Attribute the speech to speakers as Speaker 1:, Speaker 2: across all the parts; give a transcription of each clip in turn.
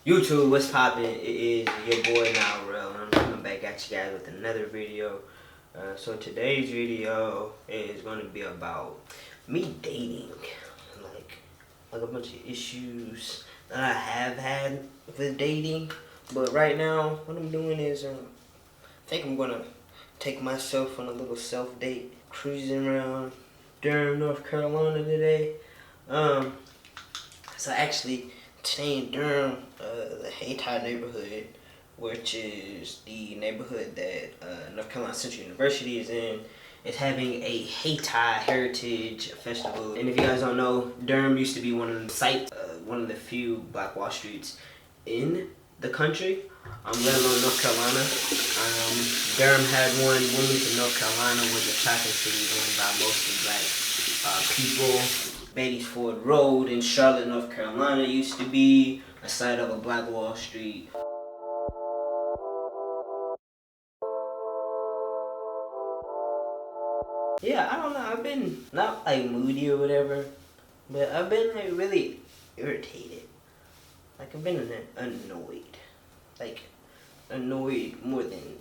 Speaker 1: YouTube, what's poppin'? It is your boy Now Real, and I'm coming back at you guys with another video. So today's video is going to be about me dating, like a bunch of issues that I have had with dating. But right now, what I'm doing is I think I'm gonna take myself on a little self date, cruising around Durham, North Carolina today. So actually, today in Durham, the Hayti neighborhood, which is the neighborhood that North Carolina Central University is in, is having a Hayti Heritage Festival. And if you guys don't know, Durham used to be one of the sites, one of the few Black Wall Streets in the country, let alone North Carolina. Durham had one. Wilmington, North Carolina was a chocolate city owned by mostly black people. Beatty's Road in Charlotte, North Carolina used to be a site of a Black Wall Street. Yeah, I don't know. I've been not like moody or whatever, but I've been like really irritated. Like I've been annoyed. Like annoyed more than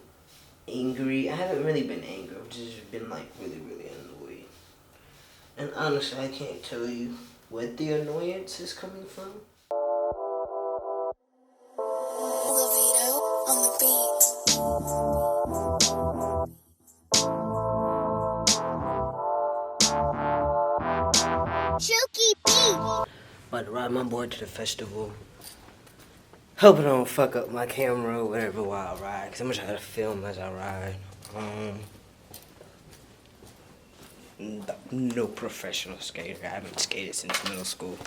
Speaker 1: angry. I haven't really been angry. I've just been like really, really annoyed. And honestly, I can't tell you what the annoyance is coming from. About to ride my board to the festival. Hope I don't fuck up my camera or whatever while I ride, because I'm gonna try to film as I ride. No professional skater. I haven't skated since middle school.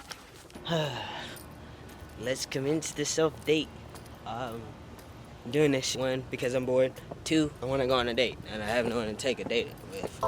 Speaker 1: Let's commence the self-date. I'm doing this one because I'm bored. 2, I want to go on a date, and I have no one to take a date with.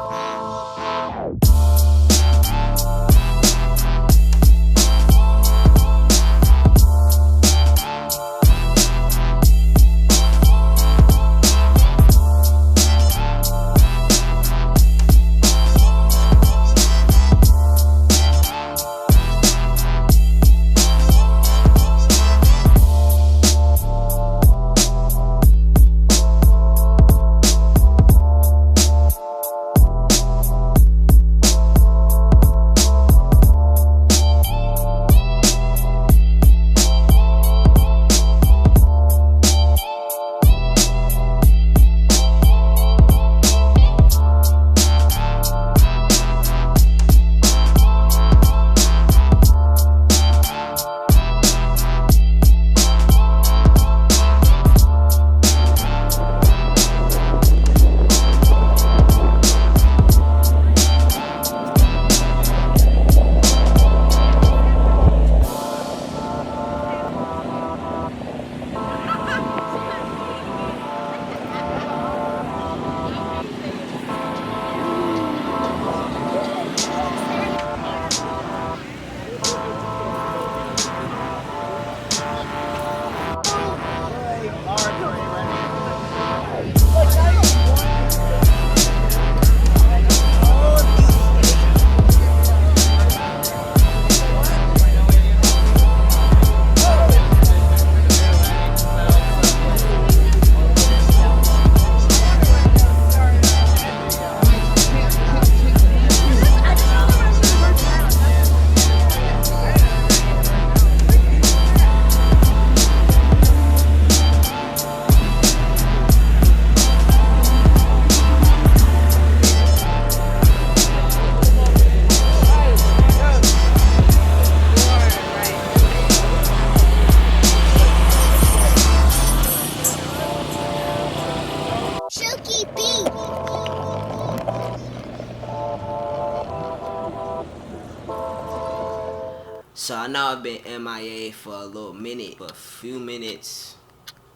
Speaker 1: So I know I've been MIA for a few minutes,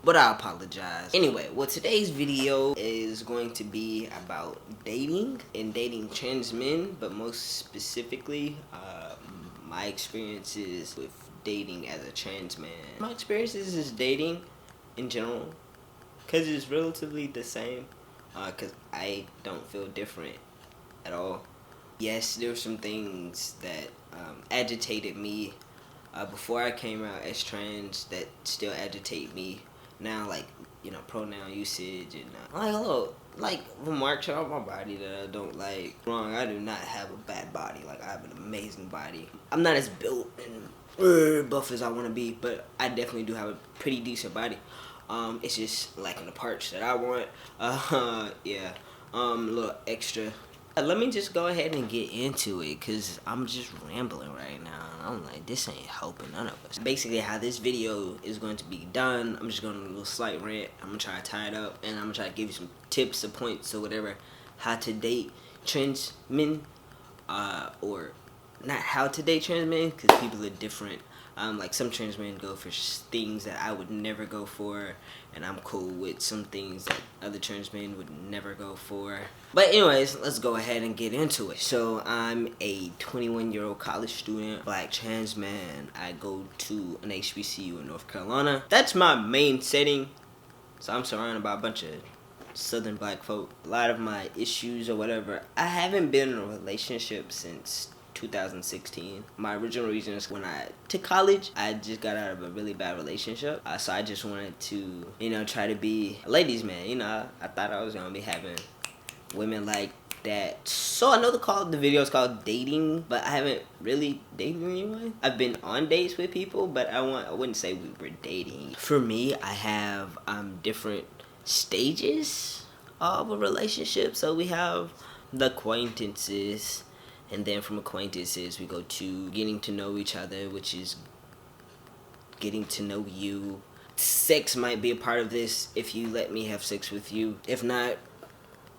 Speaker 1: but I apologize. Anyway, well, today's video is going to be about dating and dating trans men, but most specifically, my experiences with dating as a trans man. My experiences is dating in general, because it's relatively the same, because I don't feel different at all. Yes, there were some things that agitated me Before I came out as trans, that still agitate me. Now, like, pronoun usage and like hello, like remarks on my body that I don't like. Wrong, I do not have a bad body. Like, I have an amazing body. I'm not as built and buff as I want to be, but I definitely do have a pretty decent body. It's just lacking the parts that I want. Yeah. A little extra. Let me just go ahead and get into it, because I'm just rambling right now. I'm like, this ain't helping none of us. Basically, how this video is going to be done, I'm just going to do a little slight rant. I'm going to try to tie it up, and I'm going to try to give you some tips or points or whatever. How to date trans men, or not how to date trans men, because people are different. Like, some trans men go for things that I would never go for, and I'm cool with some things that other trans men would never go for. But anyways, let's go ahead and get into it. So I'm a 21-year-old college student, black trans man. I go to an HBCU in North Carolina. That's my main setting. So I'm surrounded by a bunch of southern black folk. A lot of my issues or whatever. I haven't been in a relationship since 2016. My original reason is when I took college, I just got out of a really bad relationship. So I just wanted to, try to be a ladies' man. I thought I was going to be having women like that. So I know the video is called dating, but I haven't really dated anyone. I've been on dates with people, but I wouldn't say we were dating. For me, I have different stages of a relationship. So we have the acquaintances, and then from acquaintances we go to getting to know each other, which is getting to know you. Sex might be a part of this if you let me have sex with you. If not,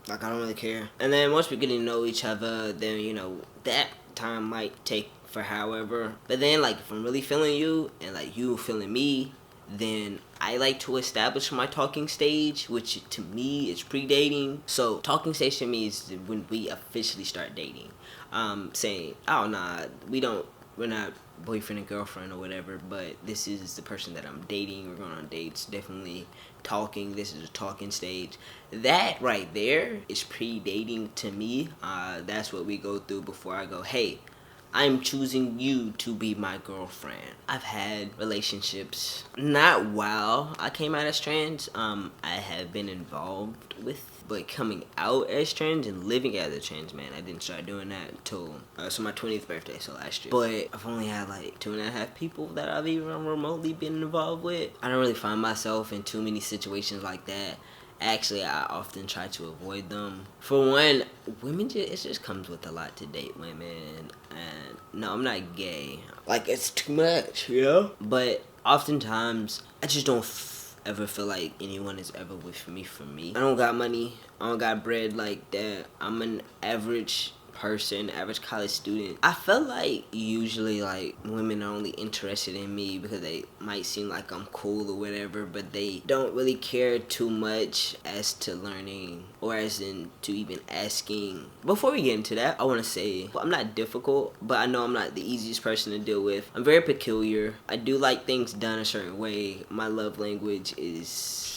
Speaker 1: like, I don't really care. And then once we're getting to know each other, then, that time might take for however. But then, like, if I'm really feeling you and, like, you feeling me, then I like to establish my talking stage, which to me is pre-dating. So talking stage to me is when we officially start dating. Saying, oh, nah, we're not boyfriend and girlfriend or whatever, but this is the person that I'm dating. We're going on dates, definitely talking. This is a talking stage. That right there is pre-dating to me. That's what we go through before I go, hey, I'm choosing you to be my girlfriend. I've had relationships, not while I came out as trans. I have been involved with, but coming out as trans and living as a trans man, I didn't start doing that until my 20th birthday, so last year. But I've only had like 2.5 people that I've even remotely been involved with. I don't really find myself in too many situations like that. Actually, I often try to avoid them. For one, it just comes with a lot to date women. And no, I'm not gay. Like, it's too much, But oftentimes, I just don't ever feel like anyone is ever with me for me. I don't got money. I don't got bread like that. I'm an average person, average college student. I feel like usually like women are only interested in me because they might seem like I'm cool or whatever, but they don't really care too much as to learning or as in to even asking. Before we get into that, I want to say, well, I'm not difficult, but I know I'm not the easiest person to deal with. I'm very peculiar. I do like things done a certain way. My love language is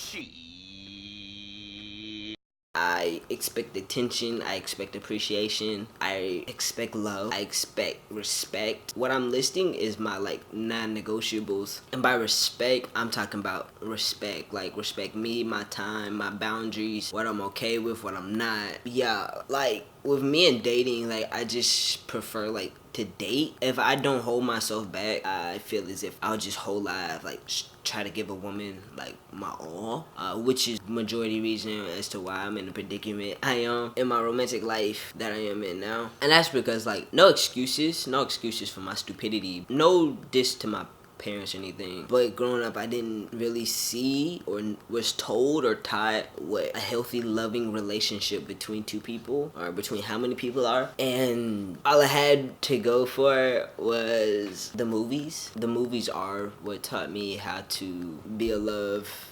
Speaker 1: I expect attention, I expect appreciation, I expect love, I expect respect. What I'm listing is my like non-negotiables. And by respect, I'm talking about respect. Like, respect me, my time, my boundaries, what I'm okay with, what I'm not. Yeah, like with me and dating, like I just prefer like to date. If I don't hold myself back, I feel as if I'll just whole life like try to give a woman like my all, which is majority reason as to why I'm in the predicament I am in my romantic life that I am in now. And that's because like no excuses for my stupidity. No diss to my parents or anything, but growing up I didn't really see or was told or taught what a healthy loving relationship between two people or between how many people are, and all I had to go for was the movies. The movies are what taught me how to be a love.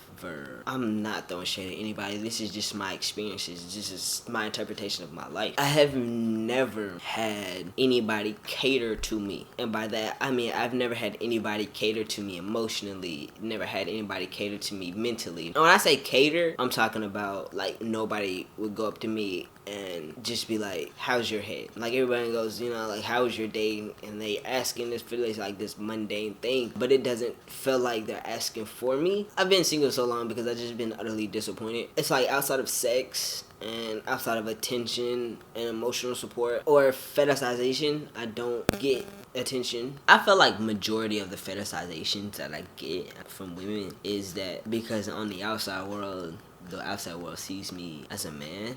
Speaker 1: I'm not throwing shade at anybody. This is just my experiences. This is my interpretation of my life. I have never had anybody cater to me. And by that, I mean I've never had anybody cater to me emotionally. Never had anybody cater to me mentally. And when I say cater, I'm talking about like nobody would go up to me and just be like, how's your head? Like, everybody goes, you know, like, how was your day? And they asking this for like this mundane thing, but it doesn't feel like they're asking for me. I've been single so long because I've just been utterly disappointed. It's like, outside of sex and outside of attention and emotional support or fetishization, I don't get attention. I feel like majority of the fetishizations that I get from women is that because on the outside world sees me as a man.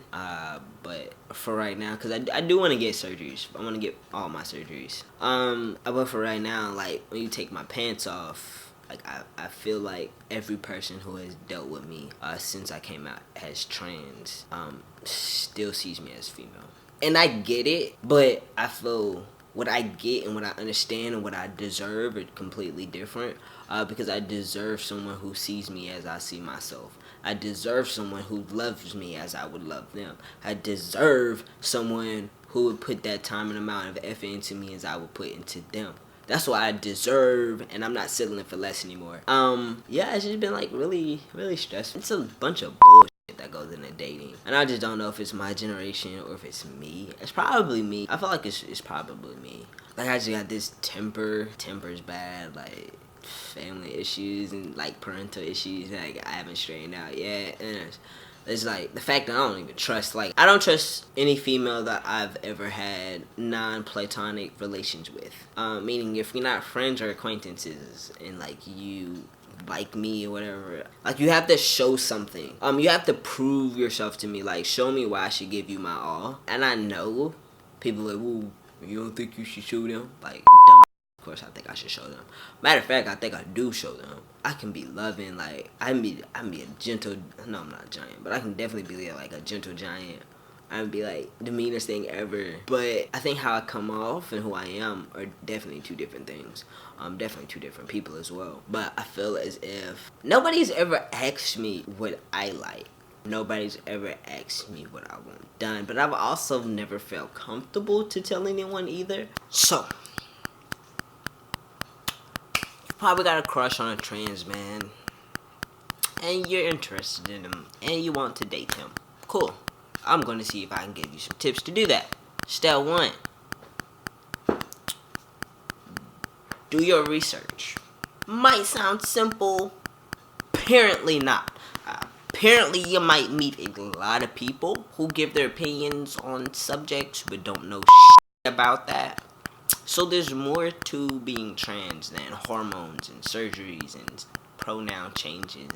Speaker 1: But for right now, because I do want to get surgeries. I want to get all my surgeries. But for right now, like, when you take my pants off, like, I feel like every person who has dealt with me since I came out as trans still sees me as female. And I get it, but I feel what I get and what I understand and what I deserve are completely different. Because I deserve someone who sees me as I see myself. I deserve someone who loves me as I would love them. I deserve someone who would put that time and amount of effort into me as I would put into them. That's what I deserve, and I'm not settling for less anymore. Yeah, it's just been like really, really stressful. It's a bunch of bullshit that goes into dating, and I just don't know if it's my generation or if it's me. It's probably me. I feel like it's probably me. Like, I just got this temper's bad, like family issues and like parental issues like I haven't straightened out yet. And it's like the fact that I don't even trust, like, I don't trust any female that I've ever had non-platonic relations with. Meaning, if you're not friends or acquaintances and like you like me or whatever, like, you have to show something. You have to prove yourself to me. Like, show me why I should give you my all. And I know people are like, "Ooh, you don't think you should show them?" Like, dumb. Of course, I think I should show them. Matter of fact, I think I do show them. I can be loving, like, I can be a gentle, no, I'm not a giant, but I can definitely be like a gentle giant. I can be like the meanest thing ever. But I think how I come off and who I am are definitely two different things. Definitely two different people as well. But I feel as if nobody's ever asked me what I like. Nobody's ever asked me what I want done. But I've also never felt comfortable to tell anyone either. So, probably got a crush on a trans man and you're interested in him and you want to date him. Cool. I'm going to see if I can give you some tips to do that. Step 1. Do your research. Might sound simple. Apparently not. Apparently you might meet a lot of people who give their opinions on subjects but don't know shit about that. So there's more to being trans than hormones and surgeries and pronoun changes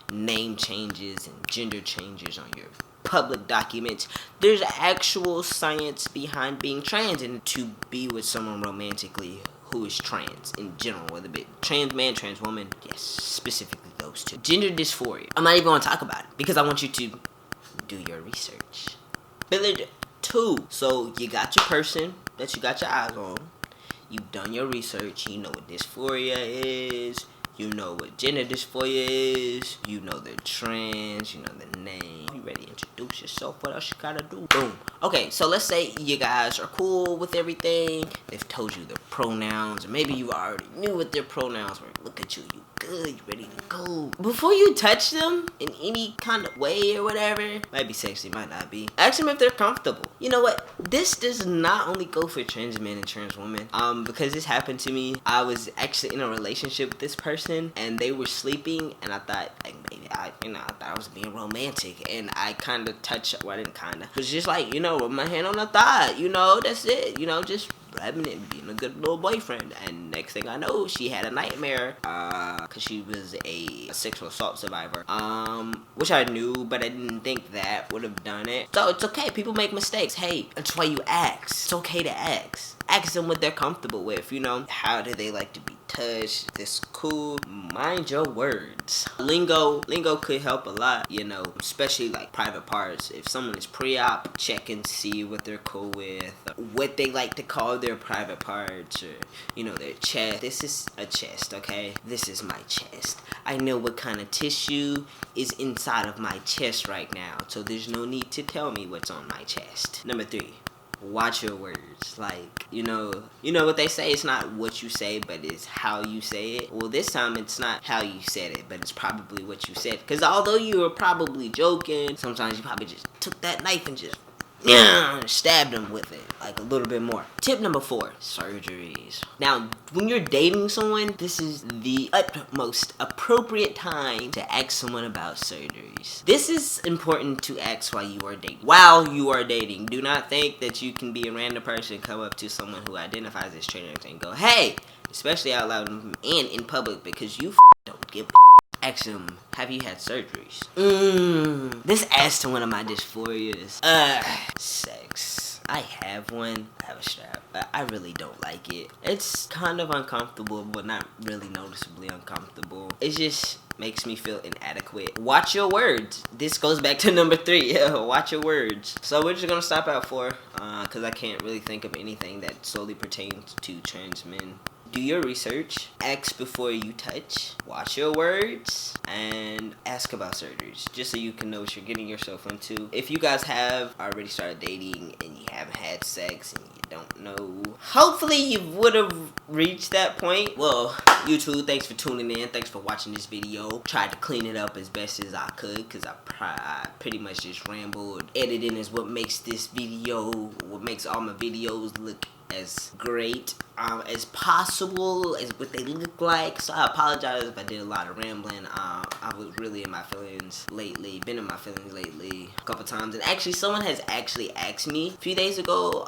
Speaker 1: and name changes and gender changes on your public documents. There's actual science behind being trans and to be with someone romantically who is trans in general, whether it be trans man, trans woman, yes, specifically those two. Gender dysphoria. I'm not even going to talk about it because I want you to do your research. Pillar 2. So you got your person that you got your eyes on. You've done your research. You know what dysphoria is. You know what gender dysphoria is. You know they're trans. You know the name. You ready to introduce yourself? What else you gotta do? Boom. Okay, so let's say you guys are cool with everything. They've told you their pronouns. Or maybe you already knew what their pronouns were. Look at you. You good. You ready to go. Before you touch them in any kind of way or whatever, might be sexy, might not be, ask them if they're comfortable. You know what? This does not only go for trans men and trans women. Because this happened to me. I was actually in a relationship with this person and they were sleeping and I thought, like, maybe I thought I was being romantic and I kind of touched, well, I didn't kind of, it was just like, with my hand on the thigh, that's it, just rubbing it, being a good little boyfriend. And next thing I know, she had a nightmare, cause she was a sexual assault survivor, which I knew, but I didn't think that would have done it. So it's okay, people make mistakes. Hey, that's why you ask. It's okay to ask. Ask them what they're comfortable with, how do they like to be touched? This cool. Mind your words. Lingo could help a lot, especially like private parts. If someone is pre-op, check and see what they're cool with, what they like to call their private parts, or their chest. This is a chest, okay? This is my chest. I know what kind of tissue is inside of my chest right now, so there's no need to tell me what's on my chest. Number 3. Watch your words. Like, you know what they say, it's not what you say, but it's how you say it. Well, this time it's not how you said it, but it's probably what you said. Because although you were probably joking, sometimes you probably just took that knife and just stabbed him with it, like a little bit more. Tip number 4, surgeries. Now, when you're dating someone, this is the utmost appropriate time to ask someone about surgeries. This is important to ask while you are dating. While you are dating, do not think that you can be a random person, come up to someone who identifies as trans and go, hey, especially out loud and in public, because you don't give a ask them, have you had surgeries? This adds to one of my dysphorias. Sex. I have one. I have a strap. I really don't like it. It's kind of uncomfortable, but not really noticeably uncomfortable. It just makes me feel inadequate. Watch your words. This goes back to number 3. Yeah, watch your words. So we're just gonna stop at 4, because I can't really think of anything that solely pertains to trans men. Do your research, ask before you touch, watch your words, and ask about surgeries, just so you can know what you're getting yourself into. If you guys have already started dating and you haven't had sex and you don't know, hopefully you would have reached that point. Well, YouTube, thanks for tuning in, thanks for watching this video. Tried to clean it up as best as I could, because I pretty much just rambled. Editing is what makes this video, what makes all my videos look as great as possible, as what they look like. So I apologize if I did a lot of rambling. I was really in my feelings lately, been in my feelings lately a couple times, and actually someone has actually asked me a few days ago,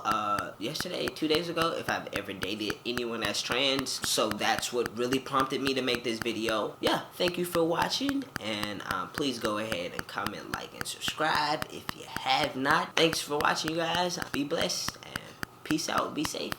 Speaker 1: yesterday, 2 days ago, if I've ever dated anyone that's trans. So that's what really prompted me to make this video. Yeah, thank you for watching, and please go ahead and comment, like, and subscribe if you have not. Thanks for watching, you guys. Be blessed. Peace out. Be safe.